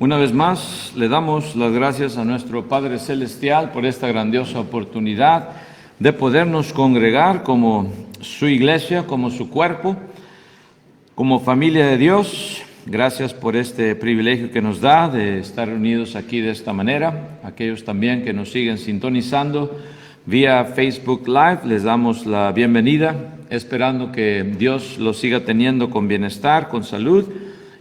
Una vez más, le damos las gracias a nuestro Padre Celestial por esta grandiosa oportunidad de podernos congregar como su iglesia, como su cuerpo, como familia de Dios. Gracias por este privilegio que nos da de estar reunidos aquí de esta manera. Aquellos también que nos siguen sintonizando vía Facebook Live, les damos la bienvenida, esperando que Dios los siga teniendo con bienestar, con salud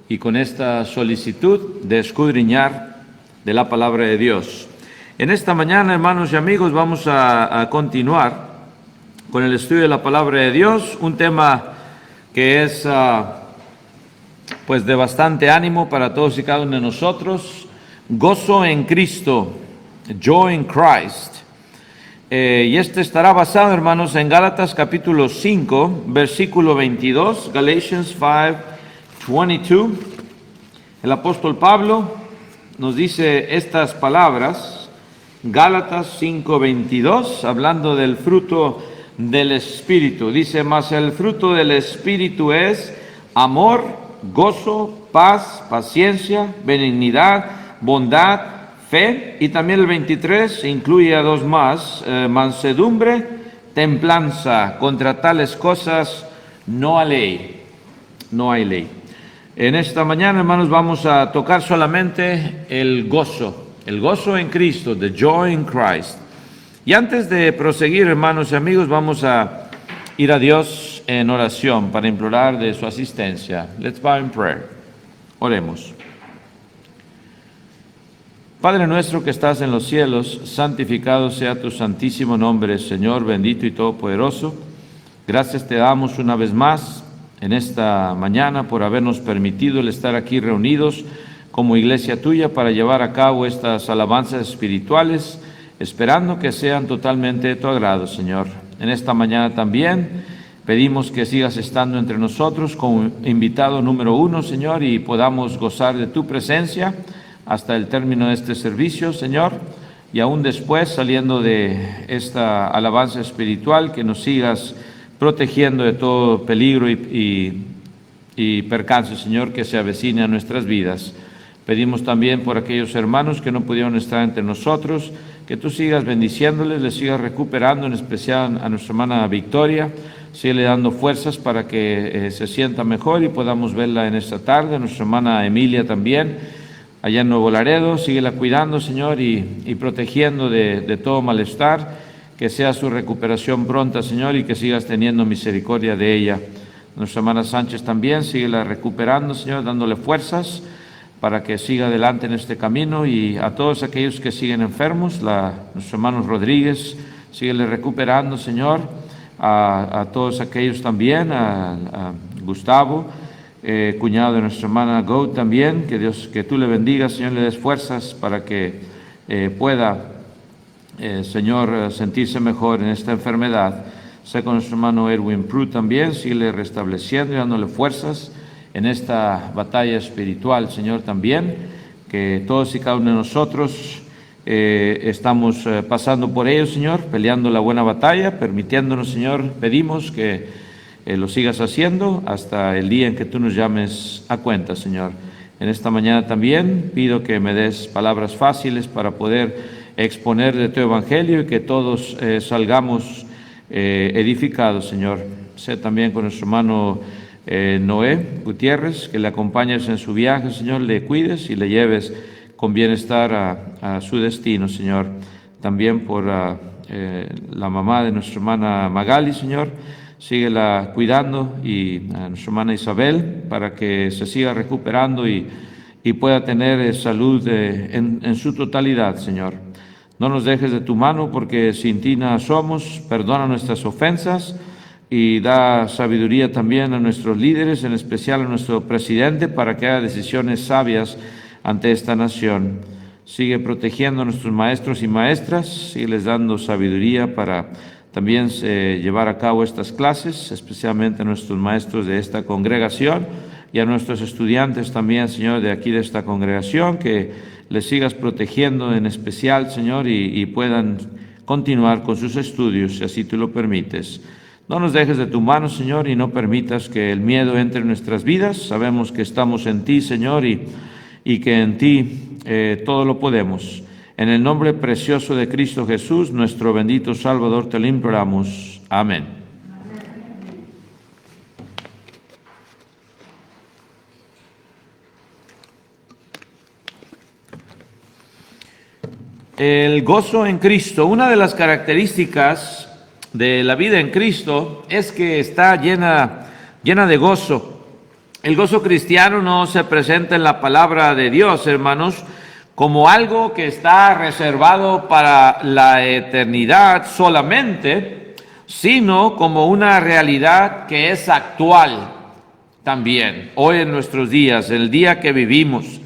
y con esta solicitud de escudriñar de la palabra de Dios. En esta mañana, hermanos y amigos, vamos a continuar con el estudio de la palabra de Dios, un tema que es pues de bastante ánimo para todos y cada uno de nosotros: gozo en Cristo, joy in Christ. Y este estará basado, hermanos, en Gálatas capítulo 5, versículo 22, Galatians 5:22. El apóstol Pablo nos dice estas palabras, Gálatas 5:22, hablando del fruto del Espíritu. Dice: mas el fruto del Espíritu es amor, gozo, paz, paciencia, benignidad, bondad, fe. Y también el 23 incluye a dos más, mansedumbre, templanza. Contra tales cosas no hay ley. No hay ley. En esta mañana, hermanos, vamos a tocar solamente el gozo en Cristo, the joy in Christ. Y antes de proseguir, hermanos y amigos, vamos a ir a Dios en oración para implorar de su asistencia. Let's bow in prayer. Oremos. Padre nuestro que estás en los cielos, santificado sea tu santísimo nombre, Señor bendito y todopoderoso. Gracias te damos una vez más en esta mañana por habernos permitido el estar aquí reunidos como iglesia tuya para llevar a cabo estas alabanzas espirituales, esperando que sean totalmente de tu agrado, Señor. En esta mañana también pedimos que sigas estando entre nosotros como invitado número 1, Señor, y podamos gozar de tu presencia hasta el término de este servicio, Señor, y aún después, saliendo de esta alabanza espiritual, que nos sigas protegiendo de todo peligro y percance, Señor, que se avecine a nuestras vidas. Pedimos también por aquellos hermanos que no pudieron estar entre nosotros, que tú sigas bendiciéndoles, les sigas recuperando, en especial a nuestra hermana Victoria. Síguele dando fuerzas para que se sienta mejor y podamos verla en esta tarde. A nuestra hermana Emilia también, allá en Nuevo Laredo, síguela cuidando, Señor, y protegiendo de todo malestar. Que sea su recuperación pronta, Señor, y que sigas teniendo misericordia de ella. Nuestra hermana Sánchez también, síguela recuperando, Señor, dándole fuerzas para que siga adelante en este camino. Y a todos aquellos que siguen enfermos, nuestros hermanos Rodríguez, síguele recuperando, Señor. A todos aquellos también, a Gustavo, cuñado de nuestra hermana Go también, que tú le bendigas, Señor, le des fuerzas para que pueda, Señor, sentirse mejor en esta enfermedad. Sé con nuestro hermano Edwin Prue también, sigue restableciendo y dándole fuerzas en esta batalla espiritual, Señor, también, que todos y cada uno de nosotros estamos pasando por ello, Señor, peleando la buena batalla, permitiéndonos, Señor, pedimos que lo sigas haciendo hasta el día en que tú nos llames a cuenta, Señor. En esta mañana también pido que me des palabras fáciles para poder exponer de tu evangelio y que todos salgamos edificados, Señor. Sé también con nuestro hermano Noé Gutiérrez, que le acompañes en su viaje, Señor, le cuides y le lleves con bienestar a su destino, Señor. También por la mamá de nuestra hermana Magali, Señor, síguela cuidando, y a nuestra hermana Isabel, para que se siga recuperando y pueda tener salud en su totalidad, Señor. No nos dejes de tu mano, porque sin ti nada somos. Perdona nuestras ofensas y da sabiduría también a nuestros líderes, en especial a nuestro presidente, para que haga decisiones sabias ante esta nación. Sigue protegiendo a nuestros maestros y maestras, sigue les dando sabiduría para también llevar a cabo estas clases, especialmente a nuestros maestros de esta congregación y a nuestros estudiantes también, Señor, de aquí de esta congregación, que les sigas protegiendo en especial, Señor, y puedan continuar con sus estudios, si así tú lo permites. No nos dejes de tu mano, Señor, y no permitas que el miedo entre en nuestras vidas. Sabemos que estamos en ti, Señor, y y que en ti todo lo podemos. En el nombre precioso de Cristo Jesús, nuestro bendito Salvador, te lo imploramos. Amén. El gozo en Cristo. Una de las características de la vida en Cristo es que está llena de gozo. El gozo cristiano no se presenta en la palabra de Dios, hermanos, como algo que está reservado para la eternidad solamente, sino como una realidad que es actual también, hoy en nuestros días, el día que vivimos.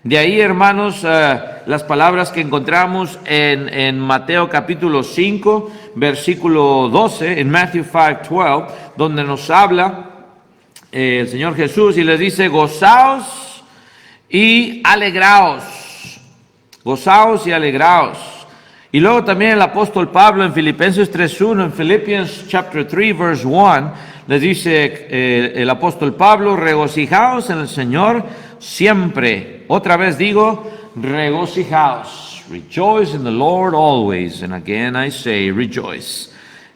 De ahí, hermanos, las palabras que encontramos en Mateo capítulo 5, versículo 12, en Matthew 5:12, donde nos habla el Señor Jesús y les dice: gozaos y alegraos, gozaos y alegraos. Y luego también el apóstol Pablo en Filipenses 3:1, en Philippians chapter 3 verse 1, les dice el apóstol Pablo: regocijaos en el Señor siempre. Otra vez digo, regocijaos. Rejoice in the Lord always. And again I say, rejoice.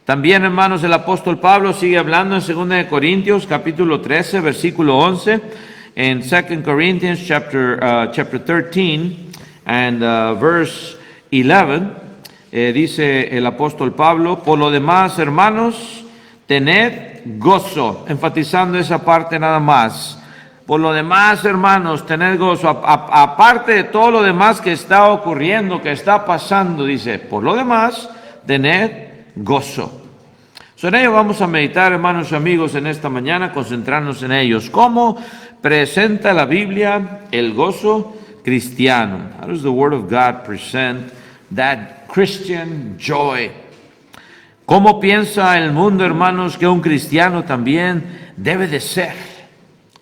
También, hermanos, el apóstol Pablo sigue hablando en 2 Corintios capítulo 13, versículo 11. En 2 Corinthians chapter 13 and verse 11, dice el apóstol Pablo: por lo demás, hermanos, tened gozo, enfatizando esa parte nada más. Por lo demás, hermanos, tened gozo, aparte de todo lo demás que está ocurriendo, que está pasando, dice, por lo demás, tened gozo. En ello vamos a meditar, hermanos y amigos, en esta mañana, concentrarnos en ellos. ¿Cómo presenta la Biblia el gozo cristiano? How does the Word of God present that Christian joy? ¿Cómo piensa el mundo, hermanos, que un cristiano también debe de ser?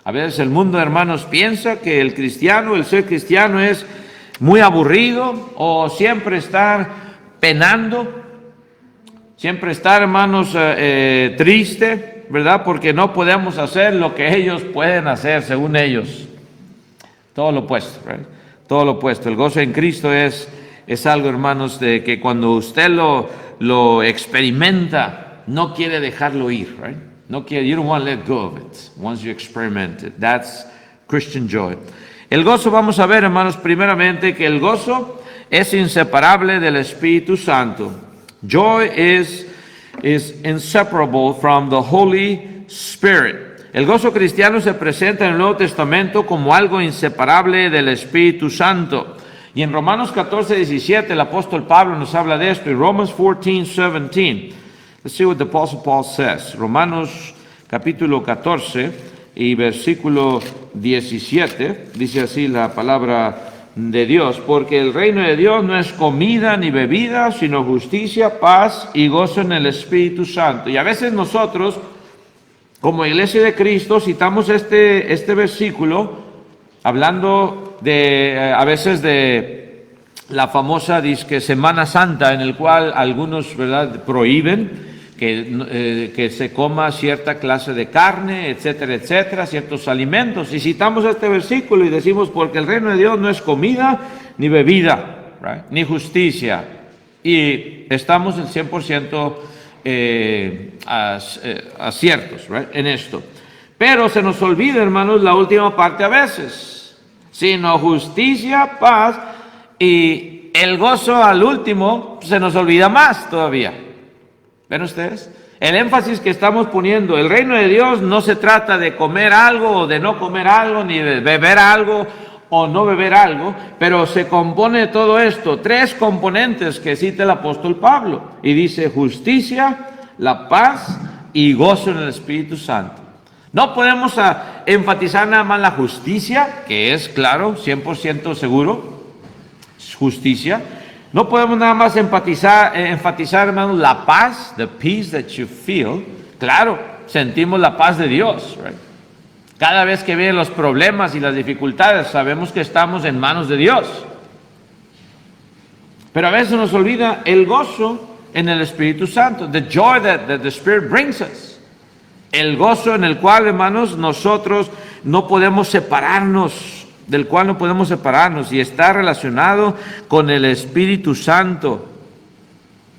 A veces el mundo, hermanos, piensa que el ser cristiano es muy aburrido, o siempre estar penando, siempre estar, hermanos, triste, ¿verdad? Porque no podemos hacer lo que ellos pueden hacer, según ellos. Todo lo opuesto, ¿verdad? Todo lo opuesto. El gozo en Cristo es algo, hermanos, de que cuando usted lo experimenta, no quiere dejarlo ir, right? No quiere, you don't want to let go of it once you experiment it. That's Christian joy. El gozo, vamos a ver, hermanos, primeramente que el gozo es inseparable del Espíritu Santo. Joy is inseparable from the Holy Spirit. El gozo cristiano se presenta en el Nuevo Testamento como algo inseparable del Espíritu Santo. Y en Romanos 14:17 el apóstol Pablo nos habla de esto. Y Romans 14:17. Let's see what the Apostle Paul says. Romanos capítulo 14 y versículo 17. Dice así la palabra de Dios: porque el reino de Dios no es comida ni bebida, sino justicia, paz y gozo en el Espíritu Santo. Y a veces nosotros, como Iglesia de Cristo, citamos este versículo hablando a veces de la famosa disque Semana Santa, en el cual algunos, ¿verdad?, prohíben que se coma cierta clase de carne, etcétera, etcétera, ciertos alimentos. Y citamos este versículo y decimos: porque el reino de Dios no es comida ni bebida, right? Ni justicia. Y estamos en 100% aciertos, right, en esto. Pero se nos olvida, hermanos, la última parte a veces: sino justicia, paz, y el gozo al último se nos olvida más todavía. ¿Ven ustedes? El énfasis que estamos poniendo: el reino de Dios no se trata de comer algo o de no comer algo, ni de beber algo o no beber algo, pero se compone de todo esto, 3 componentes que cita el apóstol Pablo, y dice: justicia, la paz y gozo en el Espíritu Santo. No podemos enfatizar nada más la justicia, que es, claro, 100% seguro, justicia. No podemos nada más enfatizar, hermanos, la paz, the peace that you feel. Claro, sentimos la paz de Dios, right? Cada vez que vienen los problemas y las dificultades, sabemos que estamos en manos de Dios. Pero a veces nos olvida el gozo en el Espíritu Santo, the joy that the Spirit brings us. El gozo en el cual, hermanos, nosotros no podemos separarnos del cual no podemos separarnos, y está relacionado con el Espíritu Santo.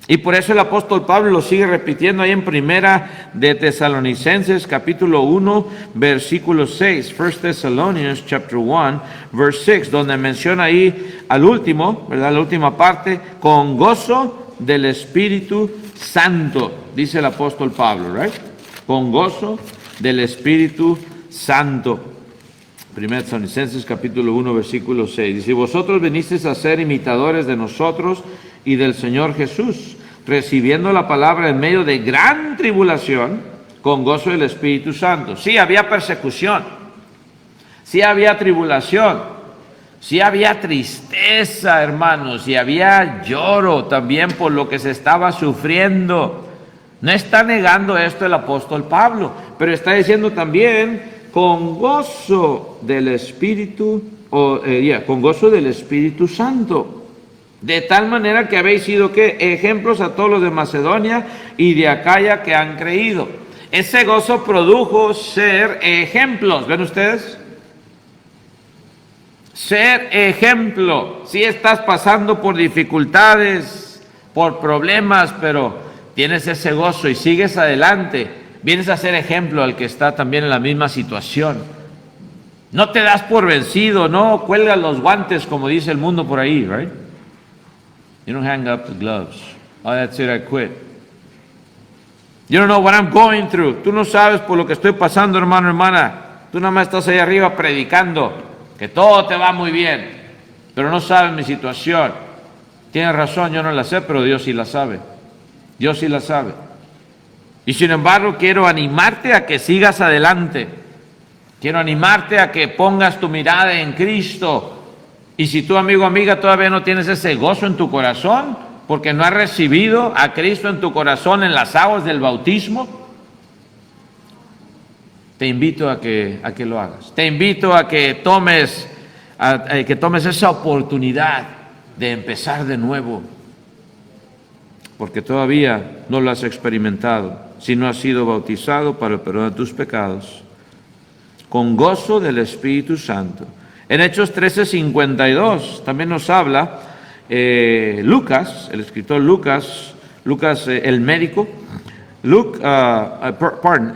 Y por eso el apóstol Pablo lo sigue repitiendo ahí en Primera de Tesalonicenses, capítulo 1, versículo 6. 1 Thessalonians, chapter 1, verse 6, donde menciona ahí al último, ¿verdad? La última parte, con gozo del Espíritu Santo, dice el apóstol Pablo, ¿right? Con gozo del Espíritu Santo. 1 Tesalonicenses, capítulo 1, versículo 6. Dice, vosotros vinisteis a ser imitadores de nosotros y del Señor Jesús, recibiendo la palabra en medio de gran tribulación, con gozo del Espíritu Santo. Sí, había persecución, sí había tribulación, sí había tristeza, hermanos, y había lloro también por lo que se estaba sufriendo. No está negando esto el apóstol Pablo, pero está diciendo también con gozo del Espíritu, con gozo del Espíritu Santo. De tal manera que habéis sido, ¿qué? Ejemplos a todos los de Macedonia y de Acaya que han creído. Ese gozo produjo ser ejemplos. ¿Ven ustedes? Ser ejemplo. Si estás pasando por dificultades, por problemas, pero tienes ese gozo y sigues adelante, vienes a ser ejemplo al que está también en la misma situación. No te das por vencido, no cuelgas los guantes como dice el mundo por ahí, right? You don't hang up the gloves. Oh, that's it, I quit. You don't know what I'm going through. Tú no sabes por lo que estoy pasando, hermano, hermana. Tú nada más estás ahí arriba predicando que todo te va muy bien, pero no sabes mi situación. Tienes razón, yo no la sé, pero Dios sí la sabe. Dios sí la sabe. Y sin embargo, quiero animarte a que sigas adelante. Quiero animarte a que pongas tu mirada en Cristo. Y si tú, amigo o amiga, todavía no tienes ese gozo en tu corazón, porque no has recibido a Cristo en tu corazón en las aguas del bautismo, te invito a que lo hagas. Te invito a que tomes esa oportunidad de empezar de nuevo, porque todavía no lo has experimentado, si no has sido bautizado para el perdón de tus pecados, con gozo del Espíritu Santo. En Hechos 13:52 también nos habla Lucas, el escritor Lucas, el médico,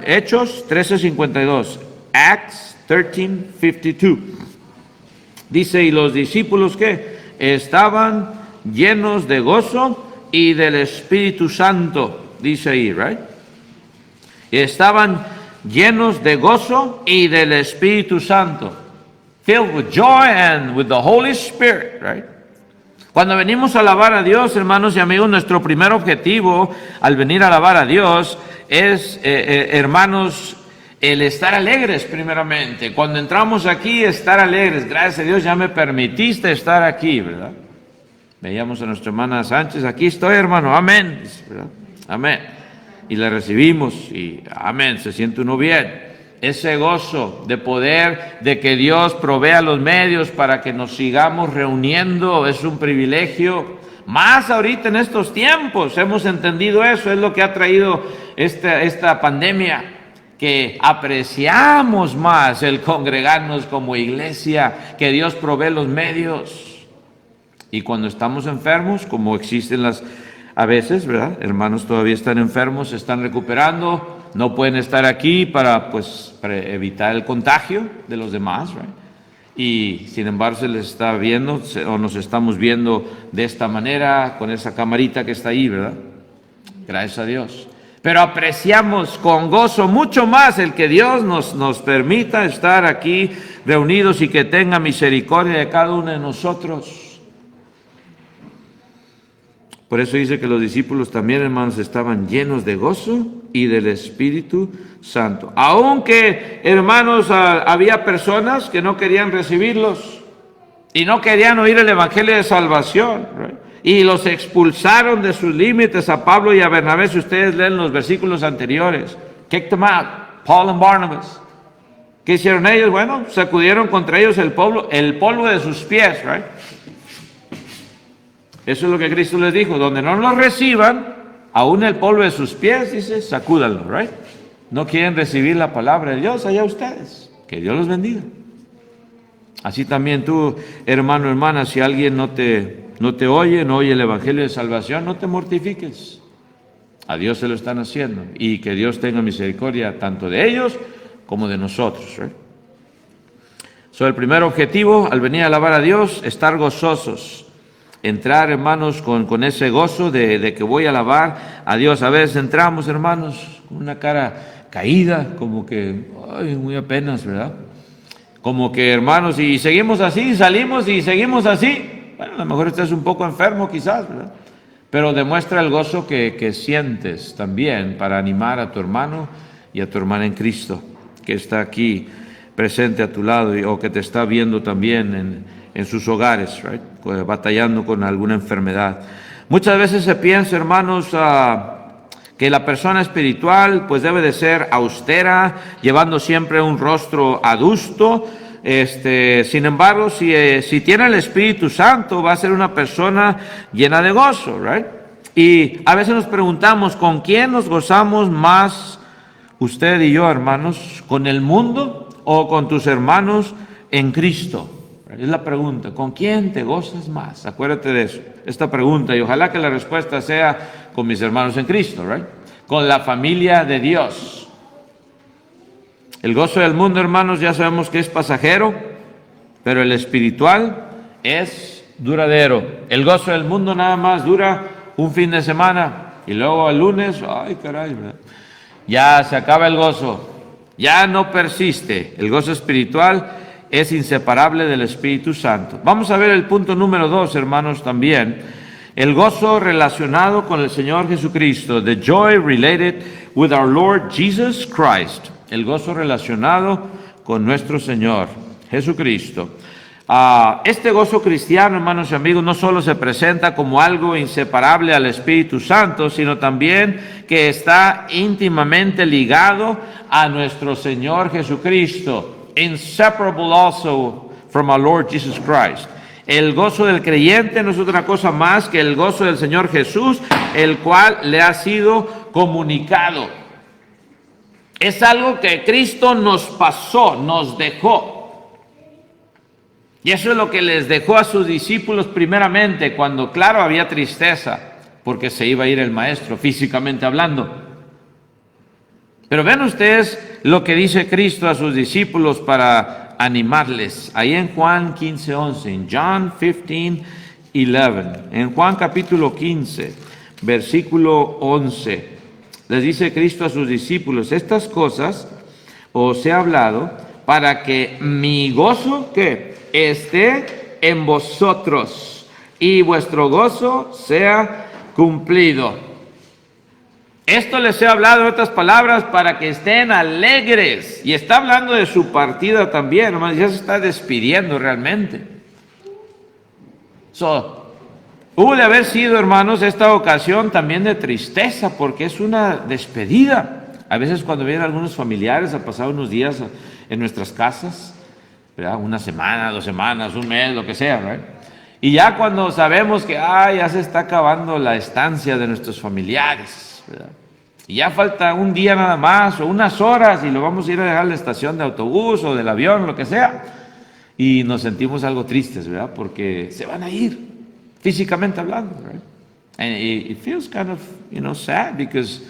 Hechos 13:52, Acts 13:52. Dice, y los discípulos que estaban llenos de gozo y del Espíritu Santo, dice ahí, right? Estaban llenos de gozo y del Espíritu Santo. Filled with joy and with the Holy Spirit, right? Cuando venimos a alabar a Dios, hermanos y amigos, nuestro primer objetivo al venir a alabar a Dios es, hermanos, el estar alegres primeramente. Cuando entramos aquí, estar alegres. Gracias a Dios ya me permitiste estar aquí, ¿verdad? Veíamos a nuestra hermana Sánchez, aquí estoy, hermano, amén, ¿verdad? Amén. Y la recibimos y amén, se siente uno bien. Ese gozo de poder, de que Dios provea los medios para que nos sigamos reuniendo, es un privilegio. Más ahorita en estos tiempos hemos entendido eso, es lo que ha traído esta pandemia, que apreciamos más el congregarnos como iglesia, que Dios provee los medios. Y cuando estamos enfermos, como existen a veces, ¿verdad? Hermanos todavía están enfermos, se están recuperando, no pueden estar aquí para evitar el contagio de los demás, right? Y sin embargo se les está viendo, o nos estamos viendo de esta manera, con esa camarita que está ahí, ¿verdad? Gracias a Dios. Pero apreciamos con gozo mucho más el que Dios nos permita estar aquí reunidos y que tenga misericordia de cada uno de nosotros. Por eso dice que los discípulos también, hermanos, estaban llenos de gozo y del Espíritu Santo. Aunque, hermanos, había personas que no querían recibirlos y no querían oír el Evangelio de salvación, ¿right? Y los expulsaron de sus límites a Pablo y a Bernabé. Si ustedes leen los versículos anteriores, kicked them out, Paul and Barnabas. ¿Qué hicieron ellos? Bueno, sacudieron contra ellos el polvo de sus pies, right? Eso es lo que Cristo les dijo, donde no los reciban, aún el polvo de sus pies, dice, sacúdanlo, right? No quieren recibir la palabra de Dios, allá ustedes. Que Dios los bendiga. Así también tú, hermano, hermana, si alguien no te oye, no oye el Evangelio de Salvación, no te mortifiques. A Dios se lo están haciendo, y que Dios tenga misericordia tanto de ellos como de nosotros. El primer objetivo al venir a alabar a Dios, estar gozosos. Entrar, hermanos, con ese gozo de que voy a alabar a Dios. A veces entramos, hermanos, con una cara caída, como que, ay, muy apenas, ¿verdad? Como que, hermanos, y seguimos así, salimos y seguimos así. Bueno, a lo mejor estás un poco enfermo quizás, ¿verdad? Pero demuestra el gozo que sientes también para animar a tu hermano y a tu hermana en Cristo, que está aquí presente a tu lado o que te está viendo también en sus hogares, right? Batallando con alguna enfermedad. Muchas veces se piensa, hermanos, que la persona espiritual pues debe de ser austera, llevando siempre un rostro adusto. Sin embargo, si tiene el Espíritu Santo, va a ser una persona llena de gozo, right? Y a veces nos preguntamos, ¿con quién nos gozamos más usted y yo, hermanos? ¿Con el mundo o con tus hermanos en Cristo? Es la pregunta, ¿con quién te gozas más? Acuérdate de eso, esta pregunta, y ojalá que la respuesta sea con mis hermanos en Cristo, right? Con la familia de Dios. El gozo del mundo, hermanos, ya sabemos que es pasajero, pero el espiritual es duradero. El gozo del mundo nada más dura un fin de semana, y luego el lunes, ay caray, ¿verdad? Ya se acaba el gozo, ya no persiste. El gozo espiritual es inseparable del Espíritu Santo. Vamos a ver el punto número 2, hermanos, también. El gozo relacionado con el Señor Jesucristo. The joy related with our Lord Jesus Christ. El gozo relacionado con nuestro Señor Jesucristo. Este gozo cristiano, hermanos y amigos, no solo se presenta como algo inseparable al Espíritu Santo, sino también que está íntimamente ligado a nuestro Señor Jesucristo. Inseparable also from our Lord Jesus Christ. El gozo del creyente no es otra cosa más que el gozo del Señor Jesús, el cual le ha sido comunicado. Es algo que Cristo nos pasó, nos dejó. Y eso es lo que les dejó a sus discípulos primeramente, cuando, claro, había tristeza, porque se iba a ir el Maestro, físicamente hablando. Pero vean ustedes lo que dice Cristo a sus discípulos para animarles. Ahí en Juan 15:11, en John 15:11, en Juan capítulo 15, versículo 11, les dice Cristo a sus discípulos: estas cosas os he hablado para que mi gozo, ¿qué?, esté en vosotros y vuestro gozo sea cumplido. Esto les he hablado en otras palabras para que estén alegres. Y está hablando de su partida también, hermanos, ya se está despidiendo realmente. Hubo de haber sido, hermanos, esta ocasión también de tristeza, porque es una despedida. A veces cuando vienen algunos familiares a pasar unos días en nuestras casas, ¿verdad?, una semana, 2 semanas, un mes, lo que sea, ¿verdad? Y ya cuando sabemos que ya se está acabando la estancia de nuestros familiares, ¿verdad?, y ya falta un día nada más o unas horas y lo vamos a ir a dejar a la estación de autobús o del avión, lo que sea, y nos sentimos algo tristes, ¿verdad?, porque se van a ir, físicamente hablando, right? And it feels kind of, sad because,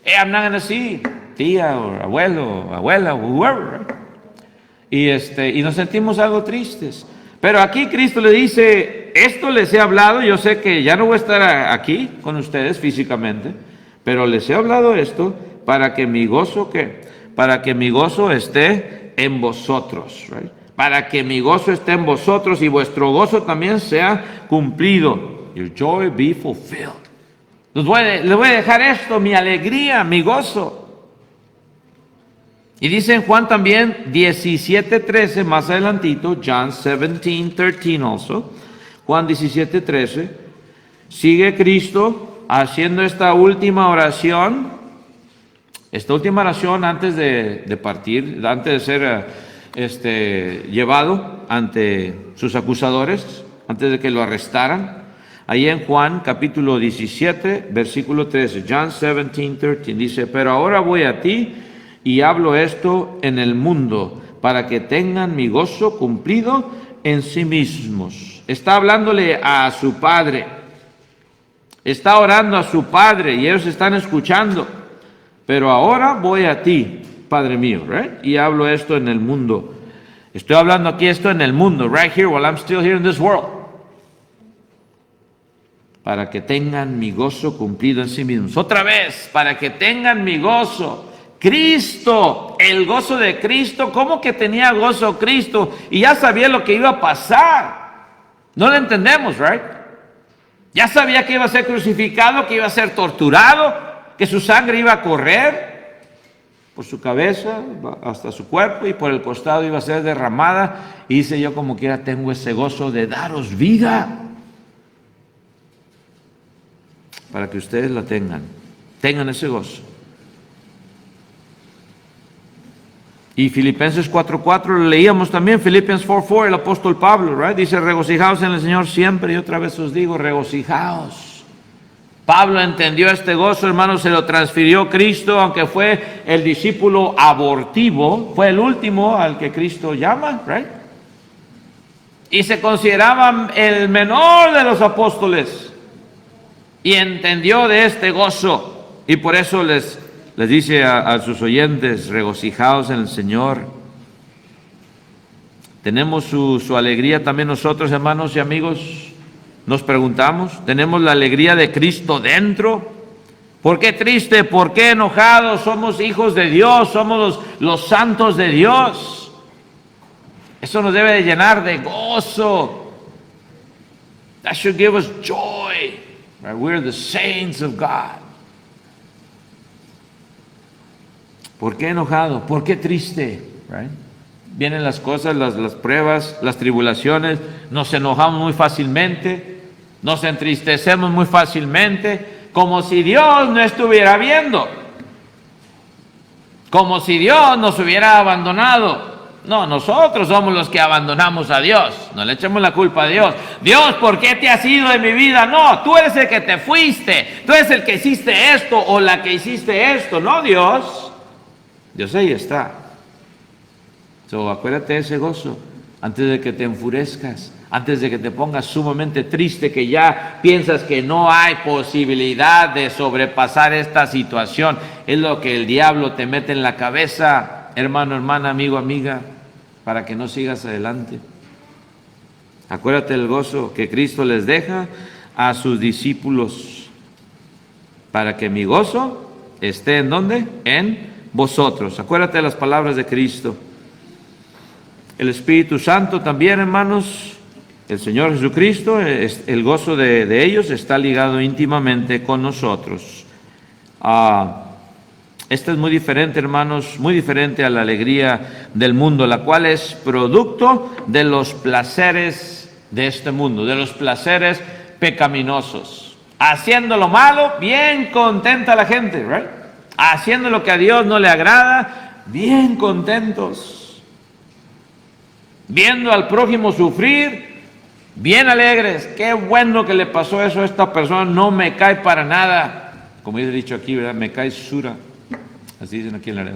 hey, I'm not going to see tía o abuelo o abuela o whoever, right? Y nos sentimos algo tristes. Pero aquí Cristo le dice: esto les he hablado, yo sé que ya no voy a estar aquí con ustedes físicamente, pero les he hablado esto para que mi gozo, ¿qué?, para que mi gozo esté en vosotros, right? Para que mi gozo esté en vosotros y vuestro gozo también sea cumplido. Your joy be fulfilled. Les voy a dejar esto, mi alegría, mi gozo. Y dice en Juan también 17:13, más adelantito, John 17:13 also, Juan 17:13, sigue Cristo haciendo esta última oración antes de partir, antes de ser llevado ante sus acusadores, antes de que lo arrestaran. Ahí en Juan capítulo 17, versículo 13, John 17:13, dice: pero ahora voy a ti y hablo esto en el mundo, para que tengan mi gozo cumplido en sí mismos. Está hablándole a su Padre. Está orando a su Padre y ellos están escuchando. Pero ahora voy a ti, Padre mío, right? Y hablo esto en el mundo. Estoy hablando aquí esto en el mundo, right here, while I'm still here in this world. Para que tengan mi gozo cumplido en sí mismos. Otra vez, para que tengan mi gozo. Cristo, el gozo de Cristo. ¿Cómo que tenía gozo Cristo? Y ya sabía lo que iba a pasar. No lo entendemos, right? Ya sabía que iba a ser crucificado, que iba a ser torturado, que su sangre iba a correr por su cabeza hasta su cuerpo y por el costado iba a ser derramada. Y dice, yo como quiera tengo ese gozo de daros vida. Para que ustedes la tengan ese gozo. Y Filipenses 4:4 lo leíamos también, Philippians 4:4, el apóstol Pablo, right? Dice, regocijaos en el Señor siempre, y otra vez os digo, regocijaos. Pablo entendió este gozo, hermanos, se lo transfirió Cristo, aunque fue el discípulo abortivo, fue el último al que Cristo llama, right? Y se consideraba el menor de los apóstoles. Y entendió de este gozo. Y por eso les dice a sus oyentes, regocijaos en el Señor. Tenemos su alegría también nosotros, hermanos y amigos. Nos preguntamos, ¿tenemos la alegría de Cristo dentro? ¿Por qué triste? ¿Por qué enojado? Somos hijos de Dios, somos los santos de Dios. Eso nos debe de llenar de gozo. That should give us joy. Right? We're the saints of God. ¿Por qué enojado? ¿Por qué triste? Right? Vienen las cosas, las pruebas, las tribulaciones, nos enojamos muy fácilmente, nos entristecemos muy fácilmente, como si Dios no estuviera viendo, como si Dios nos hubiera abandonado. No, nosotros somos los que abandonamos a Dios, no le echemos la culpa a Dios. Dios, ¿por qué te has ido de mi vida? No, tú eres el que te fuiste, tú eres el que hiciste esto o la que hiciste esto, no Dios. Dios ahí está. Acuérdate de ese gozo antes de que te enfurezcas, antes de que te pongas sumamente triste, que ya piensas que no hay posibilidad de sobrepasar esta situación. Es lo que el diablo te mete en la cabeza, hermano, hermana, amigo, amiga, para que no sigas adelante. Acuérdate del gozo que Cristo les deja a sus discípulos, para que mi gozo esté ¿en dónde? En vosotros. Acuérdate de las palabras de Cristo. El Espíritu Santo también, hermanos, el Señor Jesucristo, el gozo de ellos está ligado íntimamente con nosotros. Esta es muy diferente, hermanos, muy diferente a la alegría del mundo, la cual es producto de los placeres de este mundo, de los placeres pecaminosos. Haciendo lo malo, bien contenta la gente, right? Haciendo lo que a Dios no le agrada, bien contentos. Viendo al prójimo sufrir, bien alegres. Qué bueno que le pasó eso a esta persona, no me cae para nada. Como he dicho aquí, ¿verdad? Me cae sura. Así dicen aquí en la red.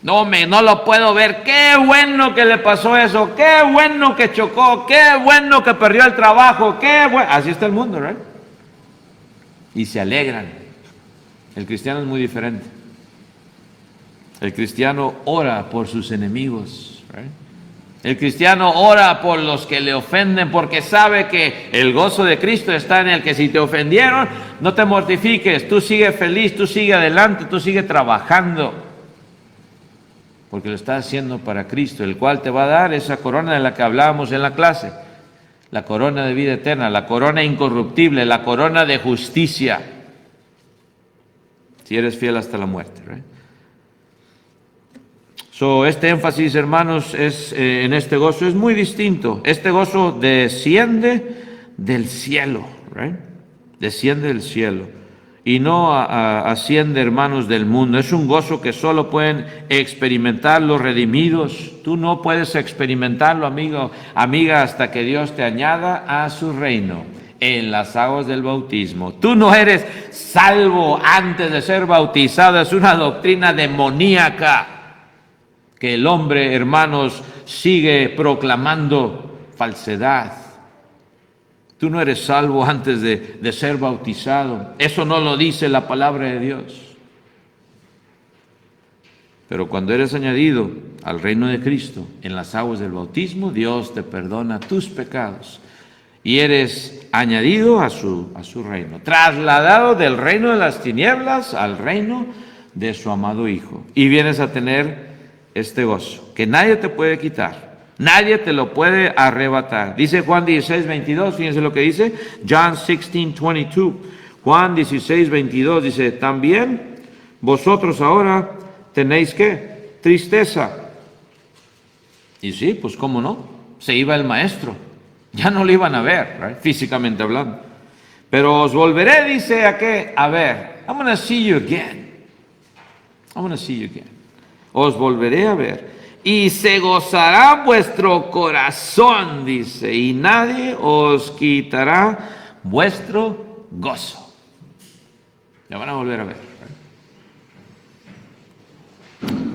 No lo puedo ver. Qué bueno que le pasó eso. Qué bueno que chocó. Qué bueno que perdió el trabajo. Qué bueno. Así está el mundo, ¿right? Y se alegran. El cristiano es muy diferente. El cristiano ora por sus enemigos, right? El cristiano ora por los que le ofenden porque sabe que el gozo de Cristo está en el que si te ofendieron, no te mortifiques, tú sigue feliz, tú sigue adelante, tú sigue trabajando, porque lo estás haciendo para Cristo, el cual te va a dar esa corona de la que hablábamos en la clase, la corona de vida eterna, la corona incorruptible, la corona de justicia, si eres fiel hasta la muerte, right? Este énfasis, hermanos, en este gozo es muy distinto. Este gozo desciende del cielo, right? Desciende del cielo. Y no asciende, hermanos, del mundo. Es un gozo que solo pueden experimentar los redimidos. Tú no puedes experimentarlo, amigo, amiga, hasta que Dios te añada a su reino en las aguas del bautismo. Tú no eres salvo antes de ser bautizado. Es una doctrina demoníaca. Que el hombre, hermanos, sigue proclamando falsedad. Tú no eres salvo antes de ser bautizado. Eso no lo dice la palabra de Dios. Pero cuando eres añadido al reino de Cristo en las aguas del bautismo, Dios te perdona tus pecados y eres añadido a su reino, trasladado del reino de las tinieblas al reino de su amado Hijo. Y vienes a tener este gozo que nadie te puede quitar, nadie te lo puede arrebatar. Dice Juan 16:22, fíjense lo que dice, John 16:22. Juan 16:22 dice, también vosotros ahora tenéis ¿qué? Tristeza. Y sí, pues cómo no, se iba el maestro, ya no lo iban a ver, right? Físicamente hablando. Pero os volveré, dice, ¿a qué? A ver, I'm gonna see you again. I'm gonna see you again. Os volveré a ver. Y se gozará vuestro corazón, dice, y nadie os quitará vuestro gozo. Ya van a volver a ver.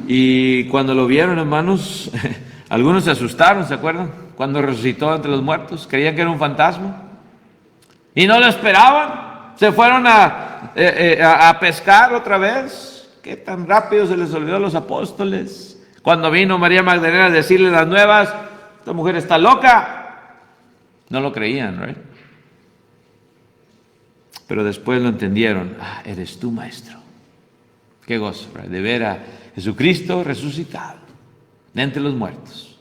Y cuando lo vieron, hermanos, algunos se asustaron, ¿se acuerdan? Cuando resucitó entre los muertos, creían que era un fantasma. Y no lo esperaban. Se fueron a pescar otra vez. Qué tan rápido se les olvidó a los apóstoles. Cuando vino María Magdalena a decirle las nuevas, esta mujer está loca. No lo creían, ¿right? Pero después lo entendieron. Ah, eres tú, maestro. Qué gozo, ¿right? De ver a Jesucristo resucitado de entre los muertos.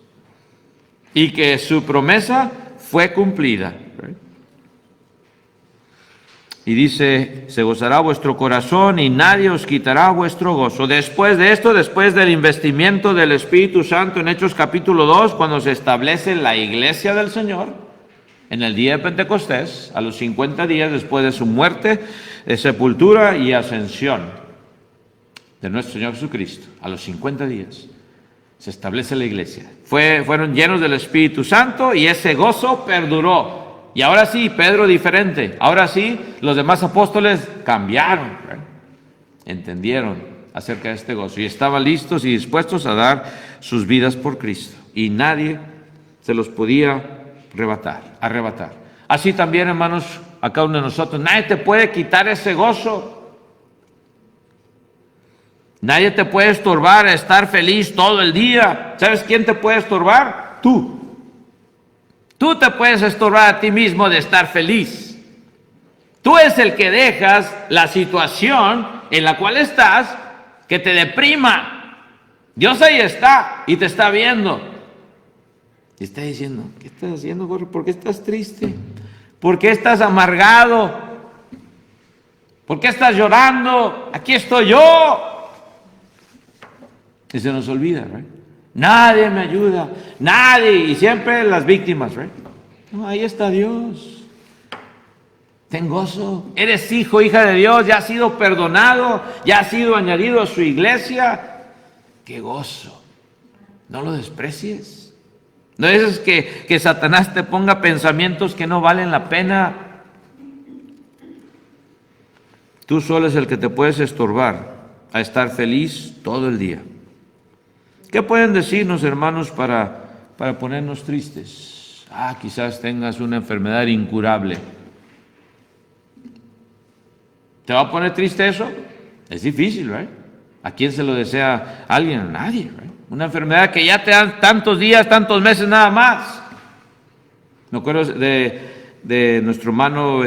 Y que su promesa fue cumplida, ¿right? Y dice, se gozará vuestro corazón y nadie os quitará vuestro gozo. Después de esto, después del investimiento del Espíritu Santo en Hechos capítulo 2, cuando se establece la iglesia del Señor, en el día de Pentecostés, a los 50 días después de su muerte, sepultura y ascensión de nuestro Señor Jesucristo, a los 50 días, se establece la iglesia. Fueron llenos del Espíritu Santo y ese gozo perduró. Y ahora sí, Pedro diferente. Ahora sí, los demás apóstoles cambiaron, ¿right? Entendieron acerca de este gozo y estaban listos y dispuestos a dar sus vidas por Cristo. Y nadie se los podía arrebatar. Así también, hermanos, a cada uno de nosotros, nadie te puede quitar ese gozo. Nadie te puede estorbar a estar feliz todo el día. ¿Sabes quién te puede estorbar? Tú. Tú te puedes estorbar a ti mismo de estar feliz. Tú eres el que dejas la situación en la cual estás que te deprima. Dios ahí está y te está viendo. Y está diciendo, ¿qué estás haciendo, Jorge? ¿Por qué estás triste? ¿Por qué estás amargado? ¿Por qué estás llorando? Aquí estoy yo. Y se nos olvida, ¿right? Nadie me ayuda, nadie, y siempre las víctimas, ¿right? No, ahí está Dios. Ten gozo, eres hijo, hija de Dios, ya has sido perdonado, ya has sido añadido a su iglesia. ¡Qué gozo! No lo desprecies. No es que Satanás te ponga pensamientos que no valen la pena. Tú solo es el que te puedes estorbar a estar feliz todo el día. ¿Qué pueden decirnos, hermanos, para ponernos tristes? Quizás tengas una enfermedad incurable. ¿Te va a poner triste eso? Es difícil, ¿right? ¿A quién se lo desea alguien? A nadie, ¿right? Una enfermedad que ya te dan tantos días, tantos meses nada más. Me acuerdo de nuestro hermano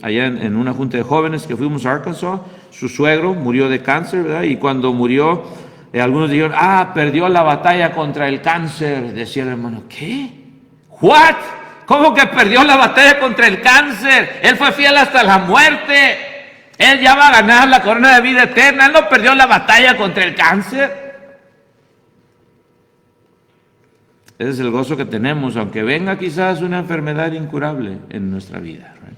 allá en una junta de jóvenes que fuimos a Arkansas. Su suegro murió de cáncer, ¿verdad? Y cuando murió, algunos dijeron, perdió la batalla contra el cáncer. Decía el hermano, ¿qué? ¿What? ¿Cómo que perdió la batalla contra el cáncer? Él fue fiel hasta la muerte. Él ya va a ganar la corona de vida eterna. Él no perdió la batalla contra el cáncer. Ese es el gozo que tenemos, aunque venga quizás una enfermedad incurable en nuestra vida, ¿right?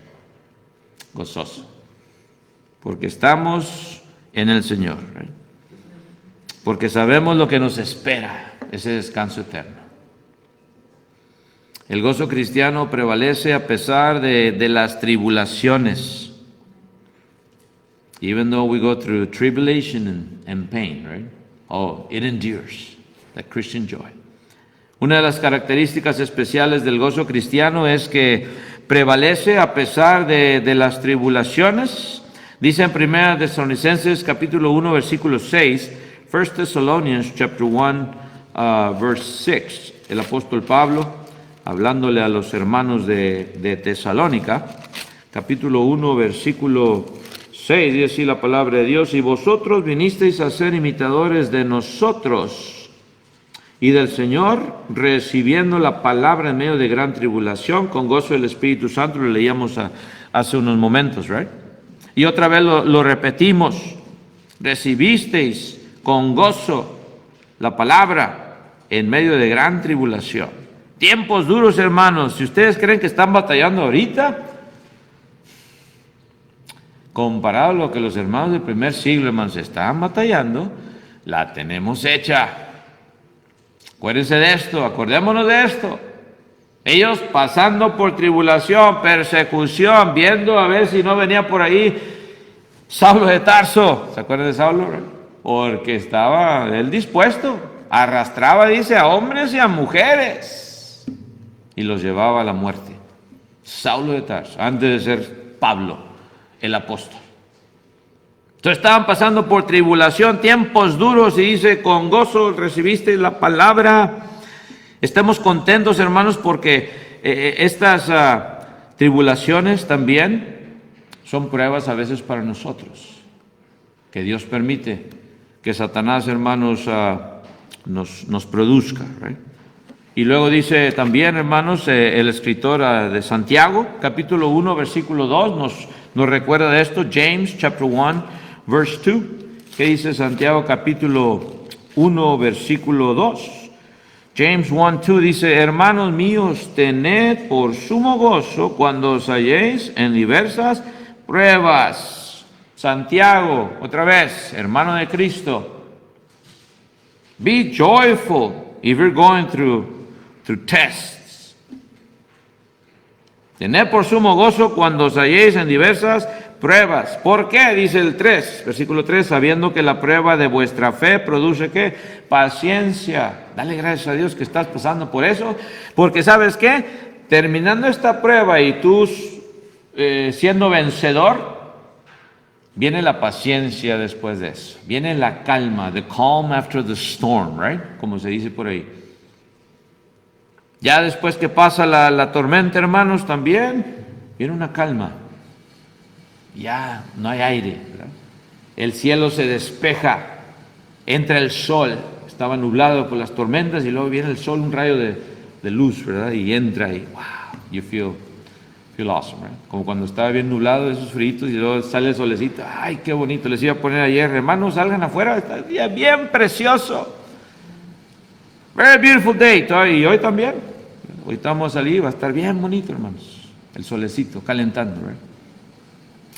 Gozoso. Porque estamos en el Señor, ¿right? Porque sabemos lo que nos espera, ese descanso eterno. El gozo cristiano prevalece a pesar de las tribulaciones. Even though we go through tribulation and pain, right? Oh, it endures, that Christian joy. Una de las características especiales del gozo cristiano es que prevalece a pesar de las tribulaciones. Dice en 1 Tesalonicenses capítulo 1 versículo 6, 1 Thessalonians chapter 1 verse 6, el apóstol Pablo hablándole a los hermanos de Tesalónica, capítulo 1 versículo 6, dice así la palabra de Dios: y vosotros vinisteis a ser imitadores de nosotros y del Señor, recibiendo la palabra en medio de gran tribulación, con gozo del Espíritu Santo. Lo leíamos hace unos momentos, ¿right? Y otra vez lo repetimos: recibisteis con gozo la palabra en medio de gran tribulación. Tiempos duros, hermanos. Si ustedes creen que están batallando ahorita, comparado a lo que los hermanos del primer siglo, hermanos, estaban batallando, la tenemos hecha. Acuérdense de esto, acordémonos de esto. Ellos pasando por tribulación, persecución, viendo a ver si no venía por ahí Saulo de Tarso. ¿Se acuerdan de Saulo? Porque estaba él dispuesto, arrastraba, dice, a hombres y a mujeres y los llevaba a la muerte. Saulo de Tarso, antes de ser Pablo, el apóstol. Entonces estaban pasando por tribulación, tiempos duros, y dice, con gozo recibiste la palabra. Estamos contentos, hermanos, porque estas tribulaciones también son pruebas a veces para nosotros, que Dios permite que Satanás, hermanos, nos produzca, ¿right? Y luego dice también, hermanos, el escritor de Santiago, capítulo 1, versículo 2, nos recuerda de esto. James, chapter 1, verse 2. ¿Qué dice Santiago, capítulo 1, versículo 2? James 1, 2 dice: hermanos míos, tened por sumo gozo cuando os halléis en diversas pruebas. Santiago, otra vez, hermano de Cristo. Be joyful if you're going through tests. Tened por sumo gozo cuando os halléis en diversas pruebas. ¿Por qué? Dice el 3, versículo 3, sabiendo que la prueba de vuestra fe produce ¿qué? Paciencia. Dale gracias a Dios que estás pasando por eso, porque ¿sabes qué? Terminando esta prueba y tú siendo vencedor, viene la paciencia después de eso. Viene la calma, the calm after the storm, right? Como se dice por ahí. Ya después que pasa la tormenta, hermanos, también viene una calma. Ya no hay aire, ¿verdad? El cielo se despeja, entra el sol. Estaba nublado por las tormentas y luego viene el sol, un rayo de luz, ¿verdad? Y entra y wow, you feel awesome, ¿verdad? Como cuando estaba bien nublado, esos fritos, y luego sale el solecito. Ay, qué bonito. Les iba a poner ayer, hermanos, salgan afuera, está el día bien precioso. Very beautiful day. Y hoy también. Hoy estamos a salir, va a estar bien bonito, hermanos. El solecito calentando, ¿verdad?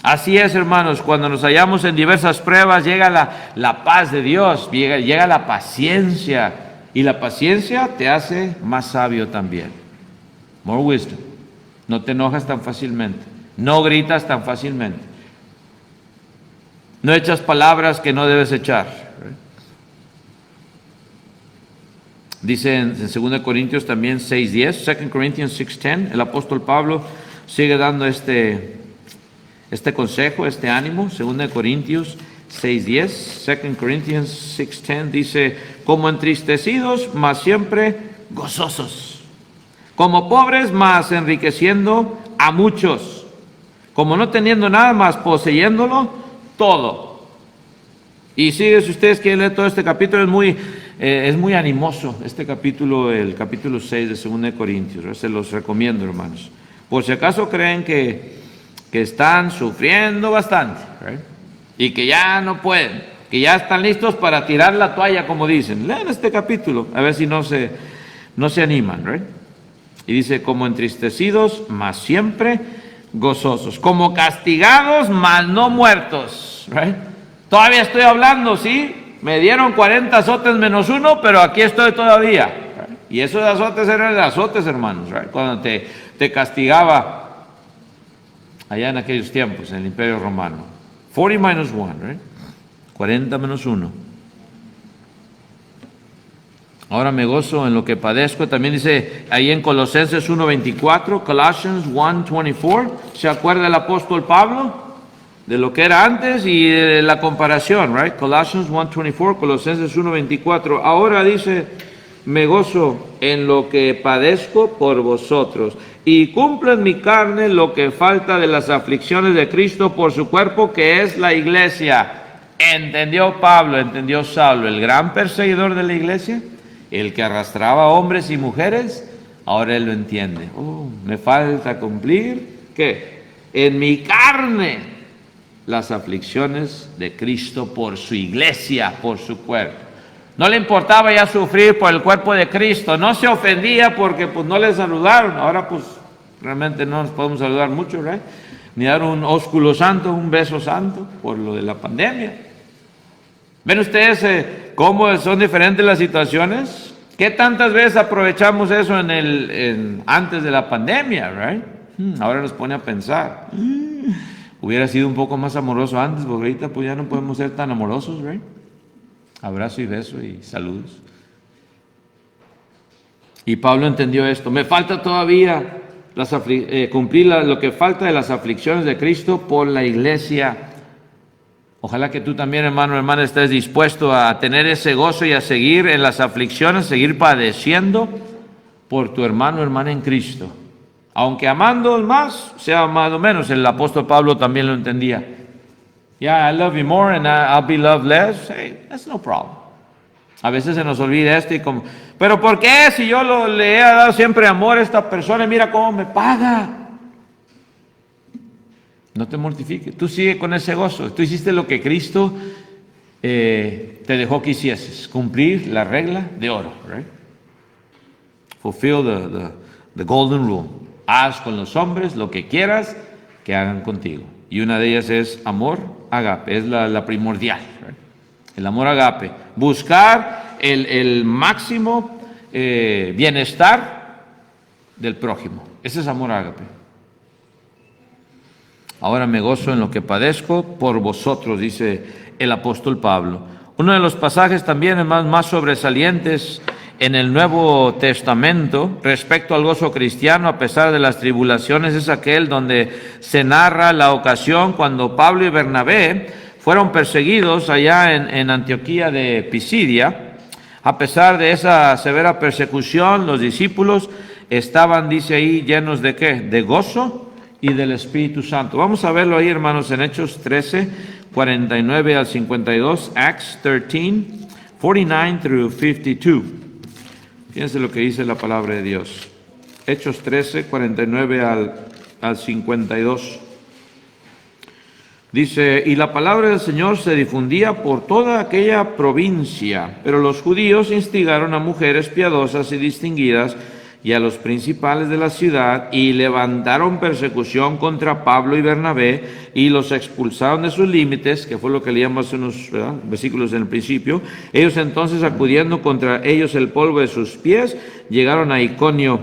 Así es, hermanos, cuando nos hallamos en diversas pruebas, llega la paz de Dios, llega la paciencia, y la paciencia te hace más sabio también. More wisdom. No te enojas tan fácilmente, no gritas tan fácilmente, no echas palabras que no debes echar. Dice en 2 Corintios también 6:10, 2 Corinthians 6:10, el apóstol Pablo sigue dando este consejo, este ánimo. 2 Corintios 6:10, 2 Corinthians 6:10 dice: como entristecidos, mas siempre gozosos; como pobres, mas enriqueciendo a muchos; como no teniendo nada, más poseyéndolo todo. Y sigue, si ustedes quieren leer todo este capítulo, es muy animoso este capítulo, el capítulo 6 de 2 Corintios, ¿no? Se los recomiendo, hermanos. Por si acaso creen que están sufriendo bastante, ¿right? Y que ya no pueden, que ya están listos para tirar la toalla, como dicen. Lean este capítulo, a ver si no se animan, ¿right? Y dice: como entristecidos, mas siempre gozosos; como castigados, mas no muertos, ¿right? Todavía estoy hablando, ¿sí? Me dieron 40 azotes menos uno, pero aquí estoy todavía, ¿right? Y esos azotes eran azotes, hermanos, ¿right? Cuando te castigaba allá en aquellos tiempos, en el Imperio Romano. 40 minus 1, ¿right? 40 menos 1. Ahora me gozo en lo que padezco. También dice ahí en Colosenses 1:24, Colossians 1:24. ¿Se acuerda el apóstol Pablo de lo que era antes y de la comparación, right? Colossians 1:24, Colosenses 1:24. Ahora dice, me gozo en lo que padezco por vosotros y cumplo en mi carne lo que falta de las aflicciones de Cristo por su cuerpo, que es la iglesia. ¿Entendió Pablo? ¿Entendió Saulo? El gran perseguidor de la iglesia, el que arrastraba a hombres y mujeres, ahora él lo entiende. Me falta cumplir, ¿qué? En mi carne las aflicciones de Cristo por su iglesia, por su cuerpo. No le importaba ya sufrir por el cuerpo de Cristo, no se ofendía porque pues no le saludaron. Ahora pues realmente no nos podemos saludar mucho, ¿right? Ni dar un ósculo santo, un beso santo por lo de la pandemia. ¿Ven ustedes cómo son diferentes las situaciones? ¿Qué tantas veces aprovechamos eso antes de la pandemia, right? Ahora nos pone a pensar. Hubiera sido un poco más amoroso antes, porque ahorita pues ya no podemos ser tan amorosos, right? Abrazo y beso y saludos. Y Pablo entendió esto. Me falta todavía cumplir lo que falta de las aflicciones de Cristo por la iglesia. Ojalá que tú también, hermano, hermana, estés dispuesto a tener ese gozo y a seguir en las aflicciones, seguir padeciendo por tu hermano, hermana en Cristo. Aunque amando más, sea amado menos. El apóstol Pablo también lo entendía. Yeah, I love you more and I'll be loved less. Hey, that's no problem. A veces se nos olvida esto y como, pero ¿por qué si yo le he dado siempre amor a esta persona y mira cómo me paga? No te mortifiques, tú sigue con ese gozo. Tú hiciste lo que Cristo te dejó que hicieses, cumplir la regla de oro, right? Fulfill the golden rule. Haz con los hombres lo que quieras que hagan contigo. Y una de ellas es amor agape, es la primordial, right? El amor agape. Buscar el máximo bienestar del prójimo. Ese es amor agape. Ahora me gozo en lo que padezco por vosotros, dice el apóstol Pablo. Uno de los pasajes también más sobresalientes en el Nuevo Testamento respecto al gozo cristiano a pesar de las tribulaciones es aquel donde se narra la ocasión cuando Pablo y Bernabé fueron perseguidos allá en Antioquía de Pisidia. A pesar de esa severa persecución, los discípulos estaban, dice ahí, llenos de ¿qué? De gozo y del Espíritu Santo. Vamos a verlo ahí, hermanos, en Hechos 13, 49 al 52, Acts 13, 49 through 52. Fíjense lo que dice la palabra de Dios. Hechos 13, 49 al 52. Dice, y la palabra del Señor se difundía por toda aquella provincia, pero los judíos instigaron a mujeres piadosas y distinguidas y a los principales de la ciudad y levantaron persecución contra Pablo y Bernabé y los expulsaron de sus límites, que fue lo que leíamos hace unos versículos en el principio. Ellos entonces, sacudiendo contra ellos el polvo de sus pies, llegaron a Iconio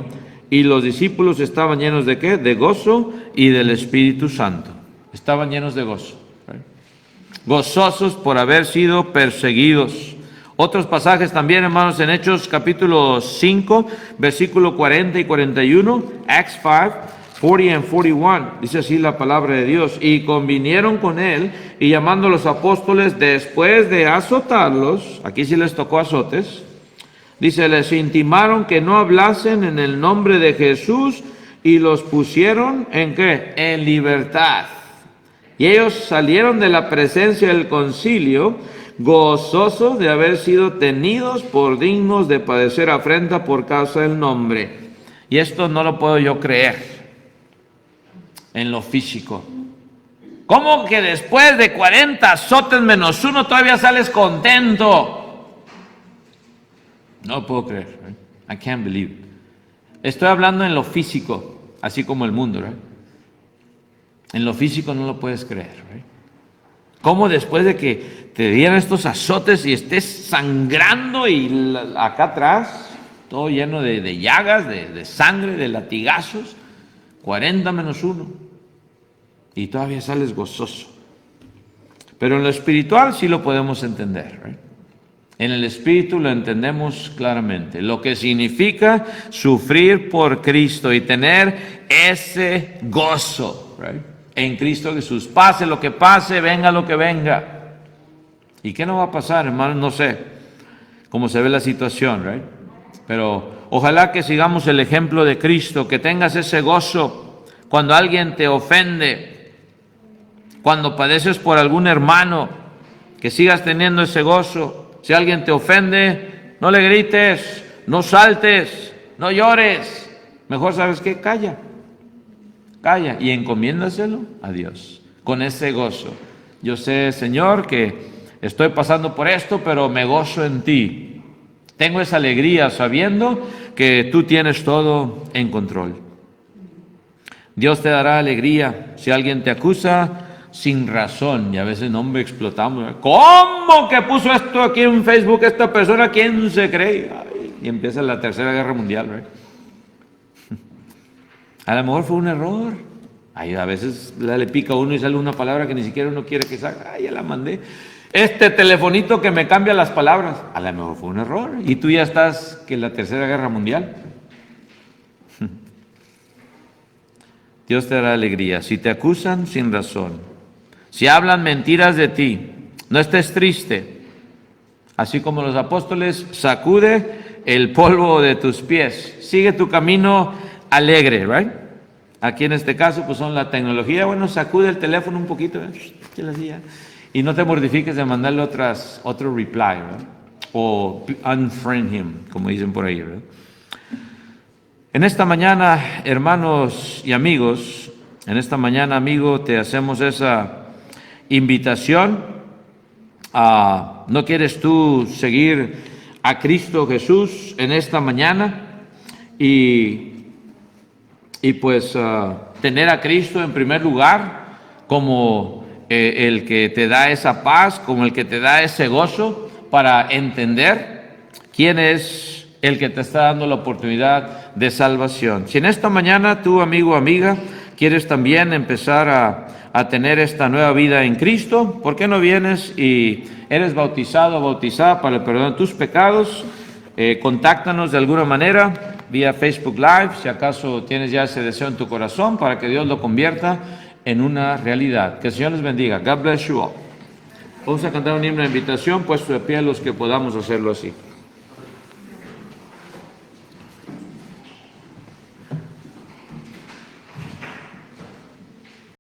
y los discípulos estaban llenos de ¿qué? De gozo y del Espíritu Santo. Estaban llenos de gozo, right? Gozosos por haber sido perseguidos. Otros pasajes también, hermanos, en Hechos capítulo 5, versículo 40 y 41, Acts 5, 40 and 41, dice así la palabra de Dios. Y convinieron con él, y llamando a los apóstoles, después de azotarlos, aquí sí les tocó azotes, dice, les intimaron que no hablasen en el nombre de Jesús, y los pusieron, ¿en qué? En libertad. Y ellos salieron de la presencia del concilio, gozosos de haber sido tenidos por dignos de padecer afrenta por causa del nombre. Y esto no lo puedo yo creer en lo físico. ¿Cómo que después de 40 azotes menos uno todavía sales contento? No lo puedo creer, right? I can't believe it. Estoy hablando en lo físico, así como el mundo, right? En lo físico no lo puedes creer, right? ¿Cómo después de que te dieran estos azotes y estés sangrando y acá atrás, todo lleno de llagas, de sangre, de latigazos, 40 menos 1, y todavía sales gozoso? Pero en lo espiritual sí lo podemos entender, right? En el Espíritu lo entendemos claramente. Lo que significa sufrir por Cristo y tener ese gozo, right, en Cristo Jesús. Pase lo que pase, venga lo que venga. ¿Y qué no va a pasar, hermanos? No sé cómo se ve la situación, right? Pero ojalá que sigamos el ejemplo de Cristo, que tengas ese gozo cuando alguien te ofende, cuando padeces por algún hermano, que sigas teniendo ese gozo. Si alguien te ofende, no le grites, no saltes, no llores. Mejor, ¿sabes qué? Calla. Calla y encomiéndaselo a Dios con ese gozo. Yo sé, Señor, que estoy pasando por esto, pero me gozo en ti. Tengo esa alegría sabiendo que tú tienes todo en control. Dios te dará alegría. Si alguien te acusa sin razón, y a veces no me explotamos, ¿cómo que puso esto aquí en Facebook esta persona? ¿Quién se cree? Ay, y empieza la Tercera Guerra Mundial, ¿verdad? A lo mejor fue un error. Ay, a veces le pica a uno y sale una palabra que ni siquiera uno quiere que salga. Ay, ya la mandé. Este telefonito que me cambia las palabras, a lo mejor fue un error. Y tú ya estás que la Tercera Guerra Mundial. Dios te dará alegría. Si te acusan sin razón, si hablan mentiras de ti, no estés triste. Así como los apóstoles, sacude el polvo de tus pies. Sigue tu camino alegre, right? Aquí en este caso, pues son la tecnología. Bueno, sacude el teléfono un poquito, y no te mortifiques de mandarle otro reply, right? O unfriend him, como dicen por ahí, right? En esta mañana, hermanos y amigos, en esta mañana, amigo, te hacemos esa invitación. ¿No quieres tú seguir a Cristo Jesús en esta mañana? Y pues tener a Cristo en primer lugar como el que te da esa paz, como el que te da ese gozo para entender quién es el que te está dando la oportunidad de salvación. Si en esta mañana tú, amigo o amiga, quieres también empezar a tener esta nueva vida en Cristo, ¿por qué no vienes y eres bautizado o bautizada para el perdón de tus pecados? Contáctanos de alguna manera vía Facebook Live, si acaso tienes ya ese deseo en tu corazón para que Dios lo convierta en una realidad. Que el Señor les bendiga. God bless you all. Vamos a cantar un himno de invitación, puesto de pie los que podamos hacerlo así.